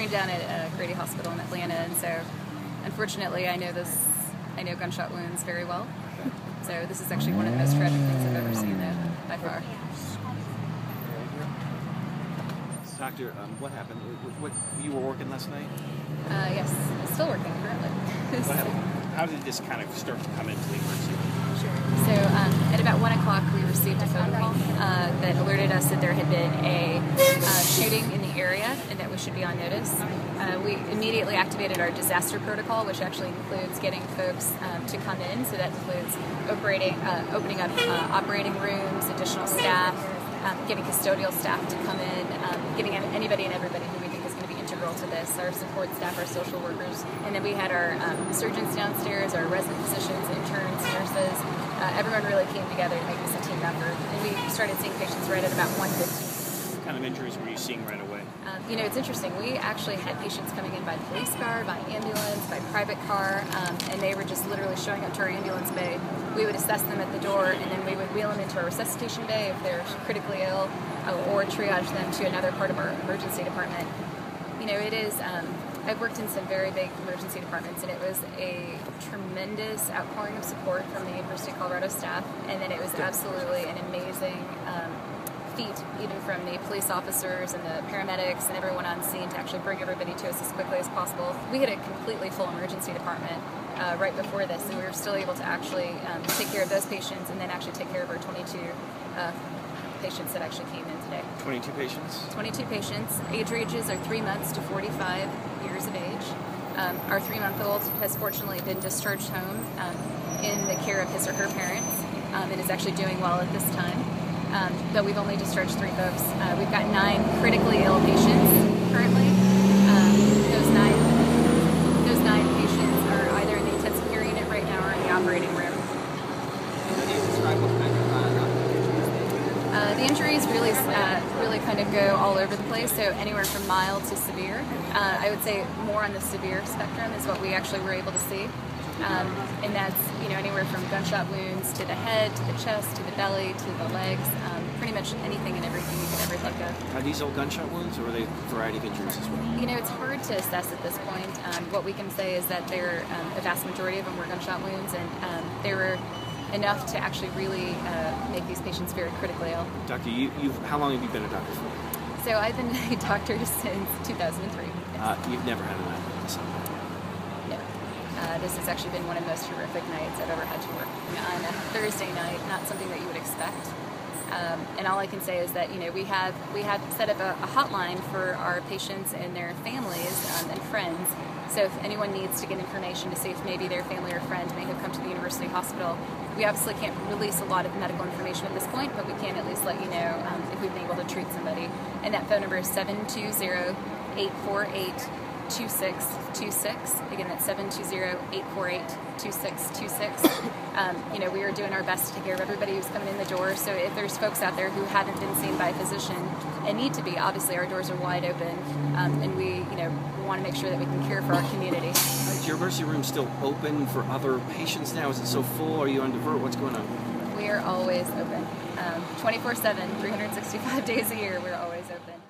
trained down at Grady Hospital in Atlanta, and so unfortunately I know gunshot wounds very well. So this is actually one of the most tragic things I've ever seen, though, by far. Doctor, what happened? You were working last night? Yes, still working currently. What happened? How did this kind of start to come into the emergency room? Sure. So at about 1 o'clock we received a phone call that alerted us that there had been a shooting in the area and that we should be on notice. We immediately activated our disaster protocol, which actually includes getting folks to come in. So that includes opening up operating rooms, additional staff, getting custodial staff to come in, getting anybody and everybody who we think is going to be integral to this, our support staff, our social workers, and then we had our surgeons downstairs, our resident physicians, interns, nurses. Everyone really came together to make this a team effort, and we started seeing patients right at about 1:15. What kind of injuries were you seeing right away? It's interesting. We actually had patients coming in by police car, by ambulance, by private car, and they were just literally showing up to our ambulance bay. We would assess them at the door, and then we would wheel them into our resuscitation bay if they're critically ill, or triage them to another part of our emergency department. It is, I've worked in some very big emergency departments, and it was a tremendous outpouring of support from the University of Colorado staff, and then it was absolutely an amazing feat, even from the police officers and the paramedics and everyone on scene, to actually bring everybody to us as quickly as possible. We had a completely full emergency department right before this, and we were still able to actually take care of those patients and then actually take care of our 22 patients that actually came in today. 22 patients? 22 patients. Age ranges are 3 months to 45 years of age. Our 3-month-old has fortunately been discharged home in the care of his or her parents and is actually doing well at this time. But we've only discharged 3 folks. We've got 9 critically ill patients currently. Those nine patients are either in the intensive care unit right now or in the operating room. The injuries really kind of go all over the place, so anywhere from mild to severe. I would say more on the severe spectrum is what we actually were able to see. And that's anywhere from gunshot wounds to the head, to the chest, to the belly, to the legs, pretty much anything and everything you could ever think of. Are these all gunshot wounds, or are they a variety of injuries as well? It's hard to assess at this point. What we can say is that a vast majority of them were gunshot wounds, and they were enough to actually really make these patients very critically ill. Doctor, how long have you been a doctor for? So I've been a doctor since 2003. Yes. You've never had an eyewitness? No. This has actually been one of the most horrific nights I've ever had to work on a Thursday night, not something that you would expect. And all I can say is that we have set up a hotline for our patients and their families and friends. So if anyone needs to get information to see if maybe their family or friend may have come to the university hospital, we obviously can't release a lot of medical information at this point, but we can at least let you know if we've been able to treat somebody. And that phone number is 720-848-2626. Again, that's 720-848-2626. We are doing our best to take care of everybody who's coming in the door. So if there's folks out there who haven't been seen by a physician and need to be, obviously our doors are wide open, and we want to make sure that we can care for our community. Is your emergency room still open for other patients now? Is it so full? Are you on divert? What's going on? We are always open. 24/7, 365 days a year, we're always open.